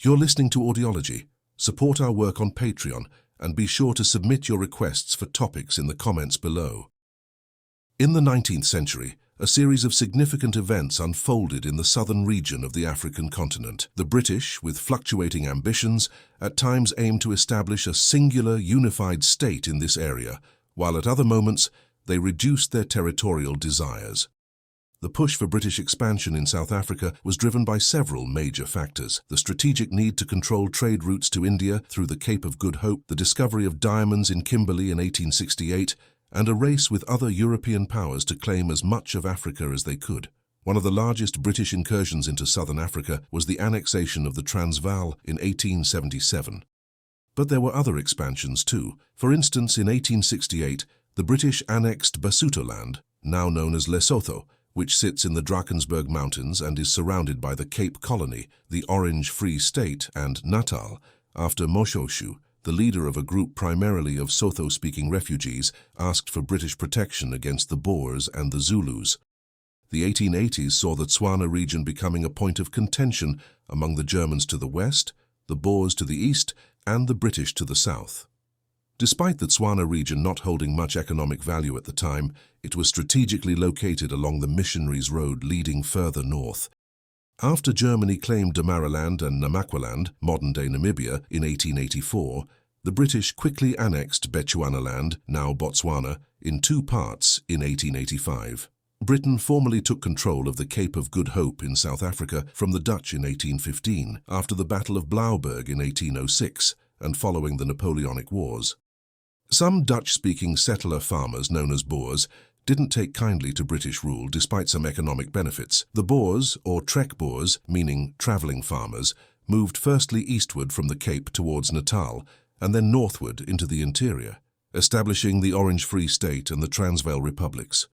You're listening to Audiology. Support our work on Patreon and be sure to submit your requests for topics in the comments below. In the 19th century, a series of significant events unfolded in the southern region of the African continent. The British, with fluctuating ambitions, at times aimed to establish a singular, unified state in this area, while at other moments they reduced their territorial desires. The push for British expansion in South Africa was driven by several major factors: the strategic need to control trade routes to India through the Cape of Good Hope, the discovery of diamonds in Kimberley in 1868, and a race with other European powers to claim as much of Africa as they could. One of the largest British incursions into southern Africa was the annexation of the Transvaal in 1877. But there were other expansions too. For instance, in 1868, the British annexed Basutoland, now known as Lesotho, which sits in the Drakensberg Mountains and is surrounded by the Cape Colony, the Orange Free State, and Natal, after Moshoshu, the leader of a group primarily of Sotho-speaking refugees, asked for British protection against the Boers and the Zulus. The 1880s saw the Tswana region becoming a point of contention among the Germans to the west, the Boers to the east, and the British to the south. Despite the Tswana region not holding much economic value at the time, it was strategically located along the Missionaries' Road leading further north. After Germany claimed Damaraland and Namakwaland, modern-day Namibia, in 1884, the British quickly annexed Bechuanaland, now Botswana, in two parts in 1885. Britain formally took control of the Cape of Good Hope in South Africa from the Dutch in 1815, after the Battle of Blouberg in 1806, and following the Napoleonic Wars. Some Dutch-speaking settler farmers, known as Boers, didn't take kindly to British rule despite some economic benefits. The Boers, or Trek Boers, meaning travelling farmers, moved firstly eastward from the Cape towards Natal and then northward into the interior, establishing the Orange Free State and the Transvaal republics.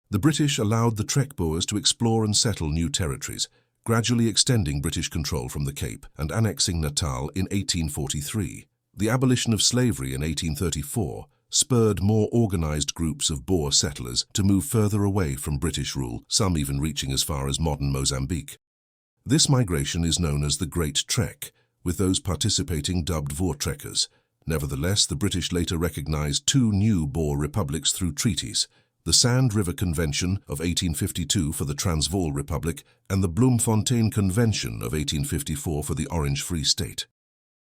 The British allowed the Trek Boers to explore and settle new territories, gradually extending British control from the Cape and annexing Natal in 1843. The abolition of slavery in 1834 spurred more organized groups of Boer settlers to move further away from British rule, some even reaching as far as modern Mozambique. This migration is known as the Great Trek, with those participating dubbed Voortrekkers. Nevertheless, the British later recognized two new Boer republics through treaties: the Sand River Convention of 1852 for the Transvaal Republic and the Bloemfontein Convention of 1854 for the Orange Free State.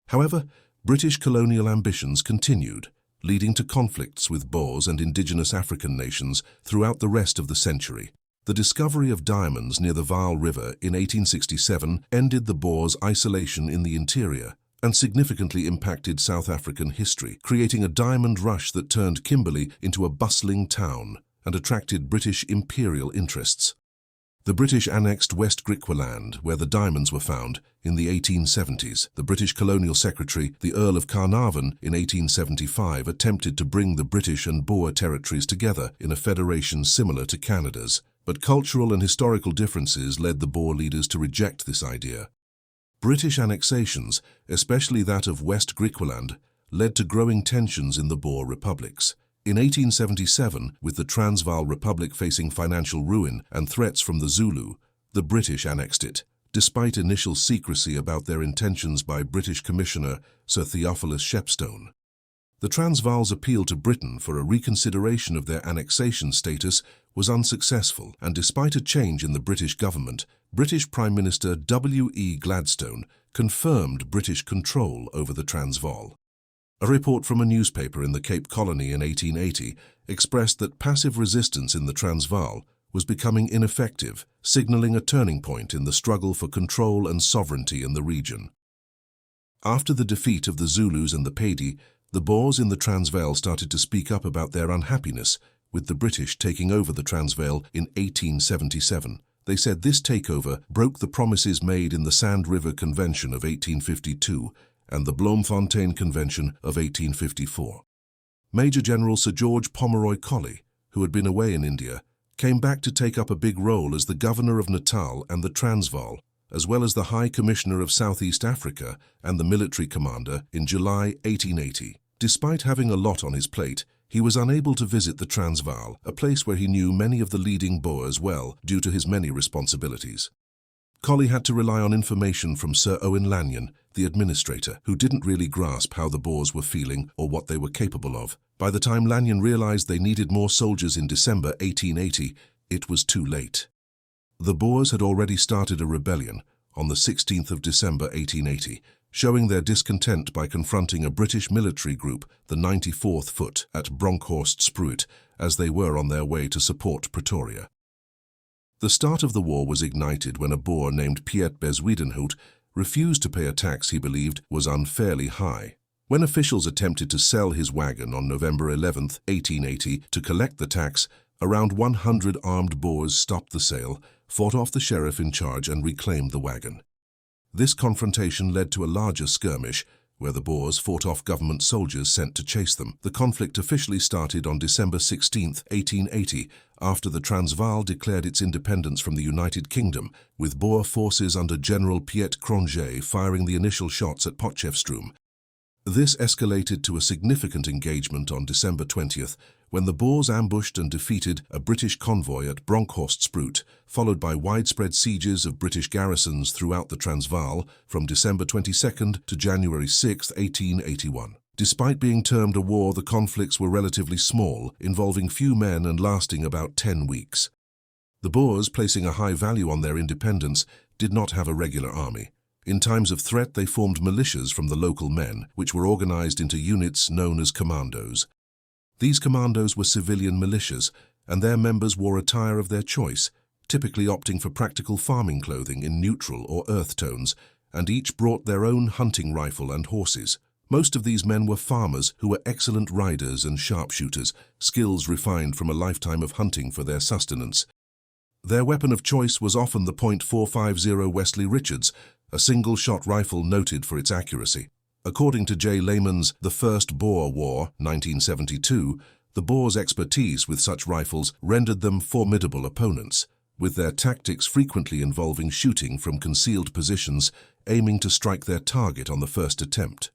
However, British colonial ambitions continued, leading to conflicts with Boers and indigenous African nations throughout the rest of the century. The discovery of diamonds near the Vaal River in 1867 ended the Boers' isolation in the interior and significantly impacted South African history, creating a diamond rush that turned Kimberley into a bustling town and attracted British imperial interests. The British annexed West Griqualand, where the diamonds were found, in the 1870s. The British colonial secretary, the Earl of Carnarvon, in 1875 attempted to bring the British and Boer territories together in a federation similar to Canada's, but cultural and historical differences led the Boer leaders to reject this idea. British annexations, especially that of West Griqualand, led to growing tensions in the Boer republics. In 1877, with the Transvaal Republic facing financial ruin and threats from the Zulu, the British annexed it, despite initial secrecy about their intentions by British Commissioner Sir Theophilus Shepstone. The Transvaal's appeal to Britain for a reconsideration of their annexation status was unsuccessful, and despite a change in the British government, British Prime Minister W.E. Gladstone confirmed British control over the Transvaal. A report from a newspaper in the Cape Colony in 1880 expressed that passive resistance in the Transvaal was becoming ineffective, signaling a turning point in the struggle for control and sovereignty in the region. After the defeat of the Zulus and the Pedi, the Boers in the Transvaal started to speak up about their unhappiness with the British taking over the Transvaal in 1877. They said this takeover broke the promises made in the Sand River Convention of 1852 and the Bloemfontein Convention of 1854. Major General Sir George Pomeroy Colley, who had been away in India, came back to take up a big role as the Governor of Natal and the Transvaal, as well as the High Commissioner of Southeast Africa and the military commander in July 1880. Despite having a lot on his plate, he was unable to visit the Transvaal, a place where he knew many of the leading Boers well due to his many responsibilities. Colley had to rely on information from Sir Owen Lanyon, the administrator, who didn't really grasp how the Boers were feeling or what they were capable of. By the time Lanyon realized they needed more soldiers in December 1880, it was too late. The Boers had already started a rebellion on the 16th of December 1880, showing their discontent by confronting a British military group, the 94th Foot, at Bronkhorst Spruit, as they were on their way to support Pretoria. The start of the war was ignited when a Boer named Piet Bezwiedenhout refused to pay a tax he believed was unfairly high. When officials attempted to sell his wagon on November 11, 1880, to collect the tax, around 100 armed Boers stopped the sale, fought off the sheriff in charge and reclaimed the wagon. This confrontation led to a larger skirmish, where the Boers fought off government soldiers sent to chase them. The conflict officially started on December 16, 1880, after the Transvaal declared its independence from the United Kingdom, with Boer forces under General Piet Cronje firing the initial shots at Potchefstroom. This escalated to a significant engagement on December 20th, when the Boers ambushed and defeated a British convoy at Bronkhorst Spruit, followed by widespread sieges of British garrisons throughout the Transvaal from December 22nd to January 6, 1881. Despite being termed a war, the conflicts were relatively small, involving few men and lasting about 10 weeks. The Boers, placing a high value on their independence, did not have a regular army. In times of threat, they formed militias from the local men, which were organized into units known as commandos. These commandos were civilian militias, and their members wore attire of their choice, typically opting for practical farming clothing in neutral or earth tones, and each brought their own hunting rifle and horses. Most of these men were farmers who were excellent riders and sharpshooters, skills refined from a lifetime of hunting for their sustenance. Their weapon of choice was often the .450 Wesley Richards, a single-shot rifle noted for its accuracy. According to J. Lehman's The First Boer War, 1972, the Boers' expertise with such rifles rendered them formidable opponents, with their tactics frequently involving shooting from concealed positions, aiming to strike their target on the first attempt.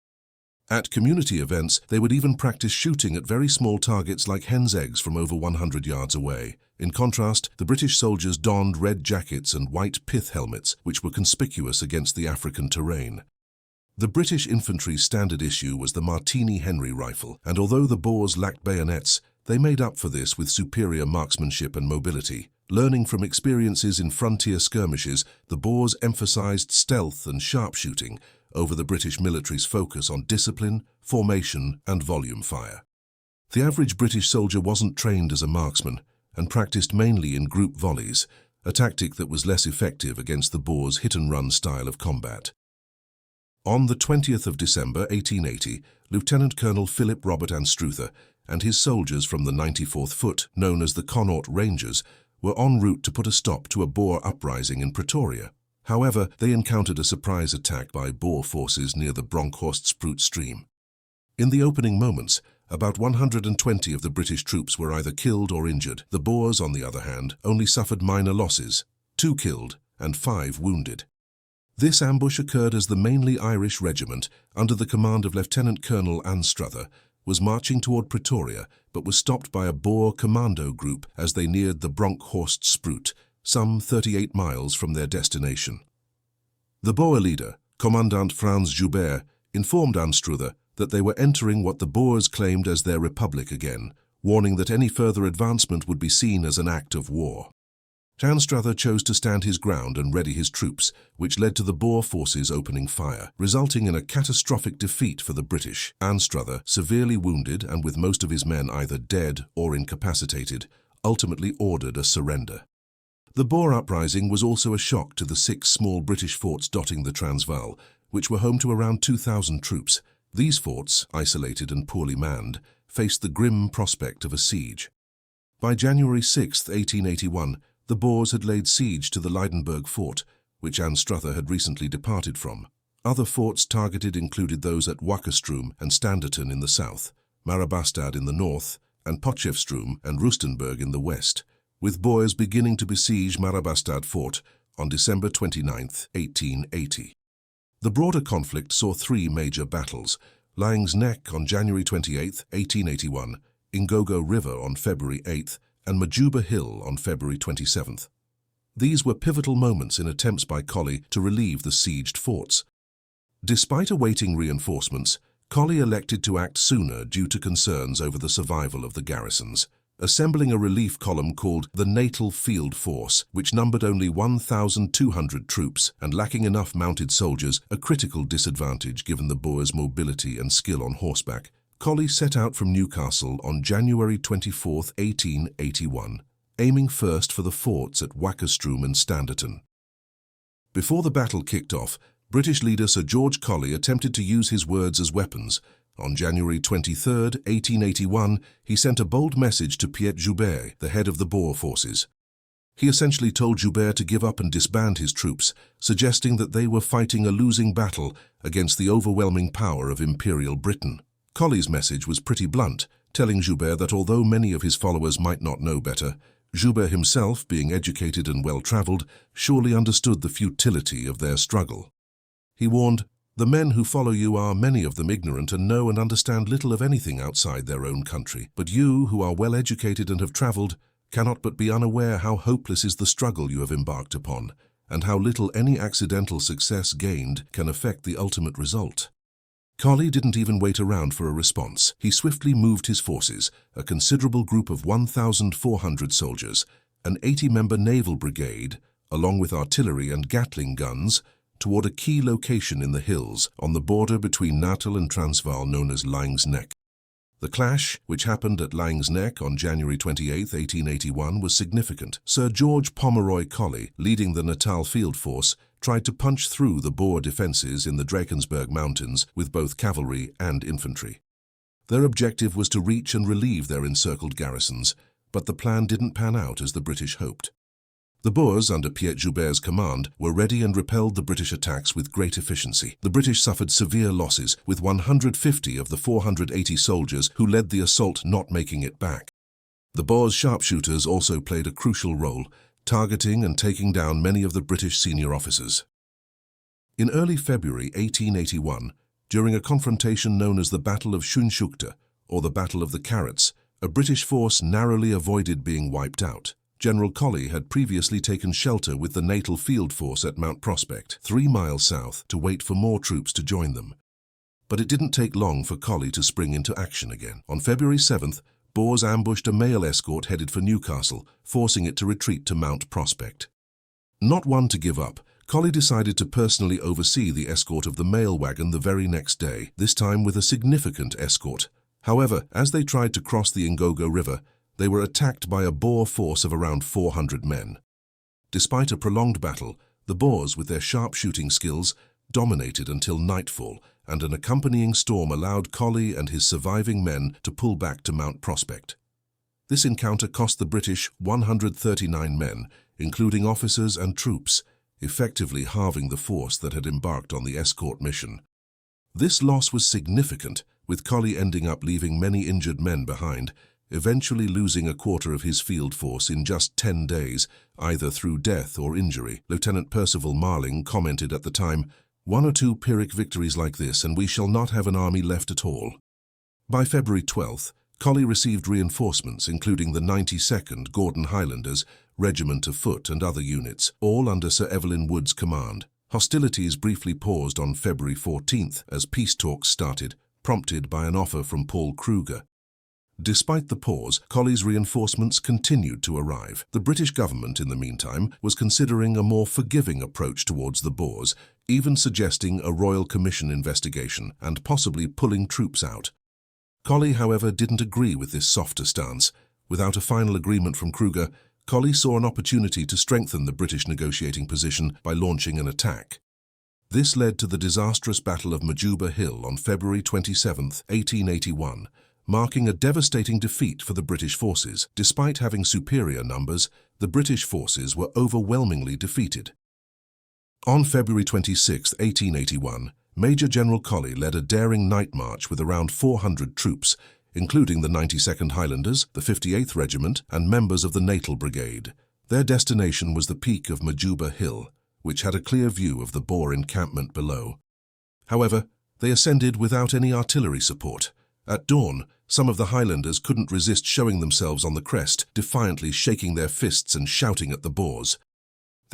At community events, they would even practice shooting at very small targets like hen's eggs from over 100 yards away. In contrast, the British soldiers donned red jackets and white pith helmets, which were conspicuous against the African terrain. The British infantry's standard issue was the Martini Henry rifle, and although the Boers lacked bayonets, they made up for this with superior marksmanship and mobility. Learning from experiences in frontier skirmishes, the Boers emphasized stealth and sharpshooting over the British military's focus on discipline, formation, and volume fire. The average British soldier wasn't trained as a marksman and practiced mainly in group volleys, a tactic that was less effective against the Boers' hit-and-run style of combat. On the 20th of December 1880, Lieutenant Colonel Philip Robert Anstruther and his soldiers from the 94th Foot, known as the Connaught Rangers, were en route to put a stop to a Boer uprising in Pretoria. However, they encountered a surprise attack by Boer forces near the Bronkhorst Spruit stream. In the opening moments, about 120 of the British troops were either killed or injured. The Boers, on the other hand, only suffered minor losses, 2 killed and 5 wounded. This ambush occurred as the mainly Irish regiment, under the command of Lieutenant Colonel Anstruther, was marching toward Pretoria, but was stopped by a Boer commando group as they neared the Bronkhorst Spruit, some 38 miles from their destination. The Boer leader, Commandant Frans Joubert, informed Anstruther that they were entering what the Boers claimed as their republic again, warning that any further advancement would be seen as an act of war. Anstruther chose to stand his ground and ready his troops, which led to the Boer forces opening fire, resulting in a catastrophic defeat for the British. Anstruther, severely wounded and with most of his men either dead or incapacitated, ultimately ordered a surrender. The Boer uprising was also a shock to the 6 small British forts dotting the Transvaal, which were home to around 2,000 troops. These forts, isolated and poorly manned, faced the grim prospect of a siege. By January 6, 1881, the Boers had laid siege to the Lydenburg fort, which Anstruther had recently departed from. Other forts targeted included those at Wakkerstroom and Standerton in the south, Marabastad in the north, and Potchefstroom and Rustenburg in the west, with Boers beginning to besiege Marabastad fort on December 29, 1880. The broader conflict saw 3 major battles: Laing's Neck on January 28, 1881, Ingogo River on February 8, and Majuba Hill on February 27th. These were pivotal moments in attempts by Colley to relieve the sieged forts. Despite awaiting reinforcements, Colley elected to act sooner due to concerns over the survival of the garrisons, assembling a relief column called the Natal Field Force, which numbered only 1,200 troops and lacking enough mounted soldiers, a critical disadvantage given the Boers' mobility and skill on horseback. Colley set out from Newcastle on January 24, 1881, aiming first for the forts at Wakkerstroom and Standerton. Before the battle kicked off, British leader Sir George Colley attempted to use his words as weapons. On January 23, 1881, he sent a bold message to Piet Joubert, the head of the Boer forces. He essentially told Joubert to give up and disband his troops, suggesting that they were fighting a losing battle against the overwhelming power of Imperial Britain. Colley's message was pretty blunt, telling Joubert that although many of his followers might not know better, Joubert himself, being educated and well-travelled, surely understood the futility of their struggle. He warned, "The men who follow you are, many of them, ignorant and know and understand little of anything outside their own country. But you, who are well-educated and have travelled, cannot but be unaware how hopeless is the struggle you have embarked upon, and how little any accidental success gained can affect the ultimate result." Colley didn't even wait around for a response. He swiftly moved his forces, a considerable group of 1,400 soldiers, an 80-member naval brigade, along with artillery and Gatling guns, toward a key location in the hills on the border between Natal and Transvaal known as Laing's Nek. The clash, which happened at Laing's Nek on January 28, 1881, was significant. Sir George Pomeroy Colley, leading the Natal Field Force, tried to punch through the Boer defences in the Drakensberg Mountains with both cavalry and infantry. Their objective was to reach and relieve their encircled garrisons, but the plan didn't pan out as the British hoped. The Boers, under Piet Joubert's command, were ready and repelled the British attacks with great efficiency. The British suffered severe losses, with 150 of the 480 soldiers who led the assault not making it back. The Boers' sharpshooters also played a crucial role, targeting and taking down many of the British senior officers. In early February 1881, during a confrontation known as the Battle of Schoenschukte, or the Battle of the Carrots, a British force narrowly avoided being wiped out. General Colley had previously taken shelter with the Natal Field Force at Mount Prospect, 3 miles south, to wait for more troops to join them. But it didn't take long for Colley to spring into action again. On February 7th, Boers ambushed a mail escort headed for Newcastle, forcing it to retreat to Mount Prospect. Not one to give up, Colley decided to personally oversee the escort of the mail wagon the very next day, this time with a significant escort. However, as they tried to cross the Ngogo River, they were attacked by a Boer force of around 400 men. Despite a prolonged battle, the Boers, with their sharpshooting skills, dominated until nightfall, and an accompanying storm allowed Colley and his surviving men to pull back to Mount Prospect. This encounter cost the British 139 men, including officers and troops, effectively halving the force that had embarked on the escort mission. This loss was significant, with Colley ending up leaving many injured men behind, eventually losing a quarter of his field force in just 10 days, either through death or injury. Lieutenant Percival Marling commented at the time, "1 or 2 Pyrrhic victories like this and we shall not have an army left at all." By February 12th, Colley received reinforcements including the 92nd Gordon Highlanders, Regiment of Foot and other units, all under Sir Evelyn Wood's command. Hostilities briefly paused on February 14th as peace talks started, prompted by an offer from Paul Kruger. Despite the pause, Colley's reinforcements continued to arrive. The British government, in the meantime, was considering a more forgiving approach towards the Boers, even suggesting a Royal Commission investigation and possibly pulling troops out. Colley, however, didn't agree with this softer stance. Without a final agreement from Kruger, Colley saw an opportunity to strengthen the British negotiating position by launching an attack. This led to the disastrous Battle of Majuba Hill on February 27, 1881, marking a devastating defeat for the British forces. Despite having superior numbers, the British forces were overwhelmingly defeated. On February 26, 1881, Major General Colley led a daring night march with around 400 troops, including the 92nd Highlanders, the 58th Regiment, and members of the Natal Brigade. Their destination was the peak of Majuba Hill, which had a clear view of the Boer encampment below. However, they ascended without any artillery support. At dawn, some of the Highlanders couldn't resist showing themselves on the crest, defiantly shaking their fists and shouting at the Boers.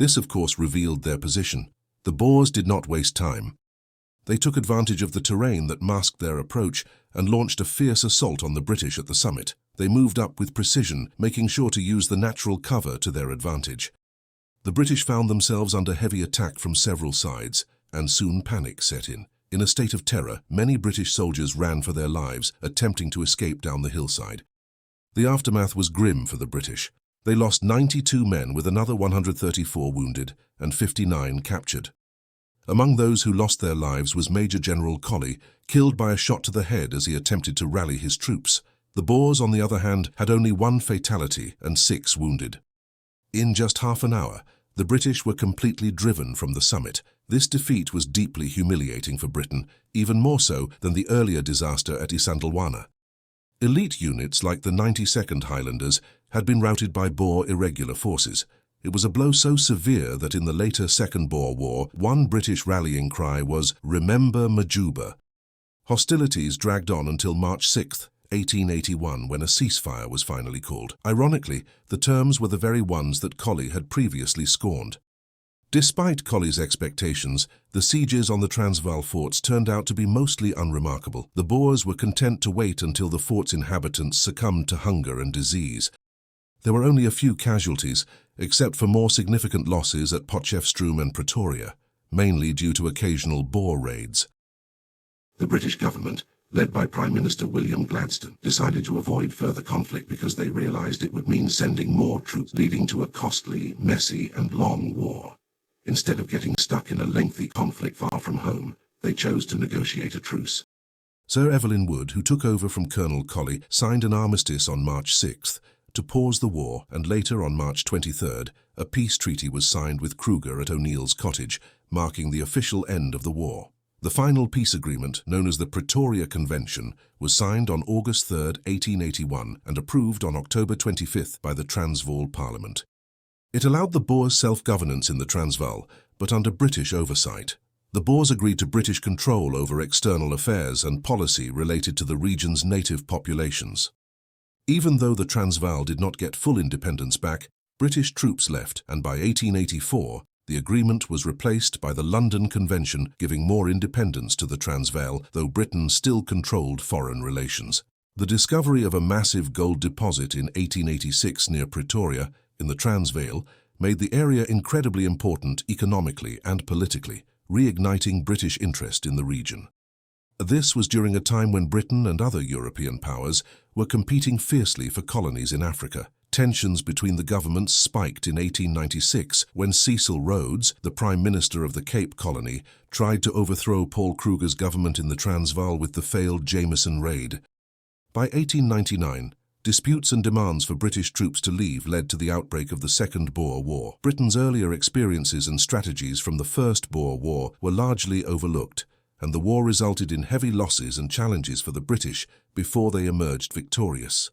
This, of course, revealed their position. The Boers did not waste time. They took advantage of the terrain that masked their approach and launched a fierce assault on the British at the summit. They moved up with precision, making sure to use the natural cover to their advantage. The British found themselves under heavy attack from several sides, and soon panic set in. In a state of terror, many British soldiers ran for their lives, attempting to escape down the hillside. The aftermath was grim for the British. They lost 92 men with another 134 wounded and 59 captured. Among those who lost their lives was Major General Colley, killed by a shot to the head as he attempted to rally his troops. The Boers, on the other hand, had only 1 fatality and 6 wounded. In just half an hour, the British were completely driven from the summit. This defeat was deeply humiliating for Britain, even more so than the earlier disaster at Isandlwana. Elite units like the 92nd Highlanders had been routed by Boer irregular forces. It was a blow so severe that in the later Second Boer War, one British rallying cry was, "Remember Majuba." Hostilities dragged on until March 6, 1881, when a ceasefire was finally called. Ironically, the terms were the very ones that Colley had previously scorned. Despite Colley's expectations, the sieges on the Transvaal forts turned out to be mostly unremarkable. The Boers were content to wait until the fort's inhabitants succumbed to hunger and disease. There were only a few casualties, except for more significant losses at Potchefstroom and Pretoria, mainly due to occasional Boer raids. The British government, led by Prime Minister William Gladstone, decided to avoid further conflict because they realized it would mean sending more troops, leading to a costly, messy and long war. Instead of getting stuck in a lengthy conflict far from home, they chose to negotiate a truce. Sir Evelyn Wood, who took over from Colonel Colley, signed an armistice on March 6th to pause the war, and later on March 23rd, a peace treaty was signed with Kruger at O'Neill's cottage, marking the official end of the war. The final peace agreement, known as the Pretoria Convention, was signed on August 3, 1881, and approved on October 25 by the Transvaal Parliament. It allowed the Boers self-governance in the Transvaal, but under British oversight. The Boers agreed to British control over external affairs and policy related to the region's native populations. Even though the Transvaal did not get full independence back, British troops left, and by 1884, the agreement was replaced by the London Convention, giving more independence to the Transvaal, though Britain still controlled foreign relations. The discovery of a massive gold deposit in 1886 near Pretoria, in the Transvaal, made the area incredibly important economically and politically, reigniting British interest in the region. This was during a time when Britain and other European powers were competing fiercely for colonies in Africa. Tensions between the governments spiked in 1896 when Cecil Rhodes, the Prime Minister of the Cape Colony, tried to overthrow Paul Kruger's government in the Transvaal with the failed Jameson Raid. By 1899, disputes and demands for British troops to leave led to the outbreak of the Second Boer War. Britain's earlier experiences and strategies from the First Boer War were largely overlooked, and the war resulted in heavy losses and challenges for the British before they emerged victorious.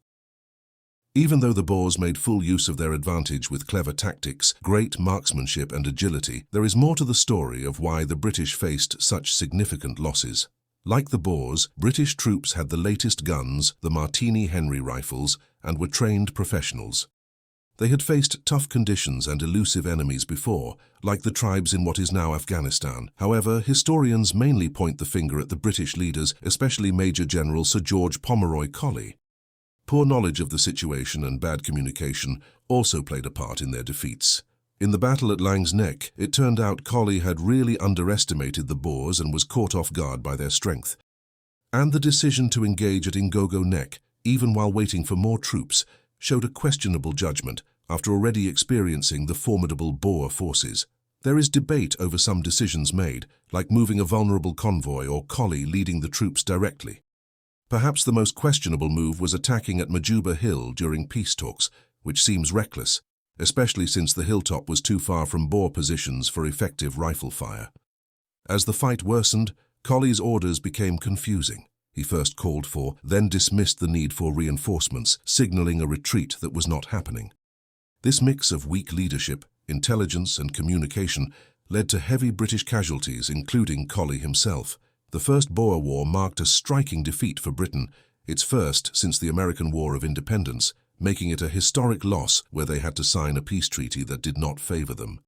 Even though the Boers made full use of their advantage with clever tactics, great marksmanship and agility, there is more to the story of why the British faced such significant losses. Like the Boers, British troops had the latest guns, the Martini Henry rifles, and were trained professionals. They had faced tough conditions and elusive enemies before, like the tribes in what is now Afghanistan. However, historians mainly point the finger at the British leaders, especially Major General Sir George Pomeroy Colley. Poor knowledge of the situation and bad communication also played a part in their defeats. In the battle at Laing's Nek, it turned out Colley had really underestimated the Boers and was caught off guard by their strength. And the decision to engage at Ingogo Nek, even while waiting for more troops, showed a questionable judgment after already experiencing the formidable Boer forces. There is debate over some decisions made, like moving a vulnerable convoy or Colley leading the troops directly. Perhaps the most questionable move was attacking at Majuba Hill during peace talks, which seems reckless, especially since the hilltop was too far from Boer positions for effective rifle fire. As the fight worsened, Colley's orders became confusing. He first called for, then dismissed the need for reinforcements, signaling a retreat that was not happening. This mix of weak leadership, intelligence and communication led to heavy British casualties, including Colley himself. The First Boer War marked a striking defeat for Britain, its first since the American War of Independence, making it a historic loss where they had to sign a peace treaty that did not favor them.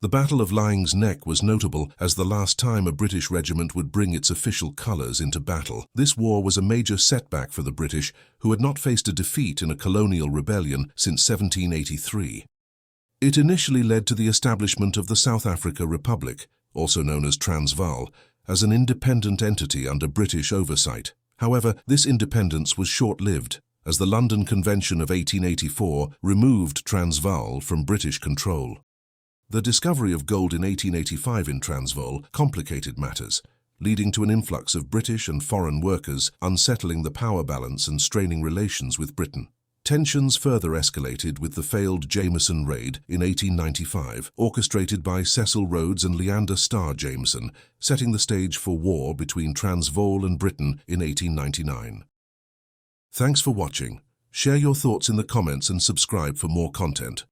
The Battle of Laing's Nek was notable as the last time a British regiment would bring its official colours into battle. This war was a major setback for the British, who had not faced a defeat in a colonial rebellion since 1783. It initially led to the establishment of the South Africa Republic, also known as Transvaal, as an independent entity under British oversight. However, this independence was short-lived, as the London Convention of 1884 removed Transvaal from British control. The discovery of gold in 1885 in Transvaal complicated matters, leading to an influx of British and foreign workers, unsettling the power balance and straining relations with Britain. Tensions further escalated with the failed Jameson raid in 1895, orchestrated by Cecil Rhodes and Leander Starr Jameson, setting the stage for war between Transvaal and Britain in 1899. Thanks for watching. Share your thoughts in the comments and subscribe for more content.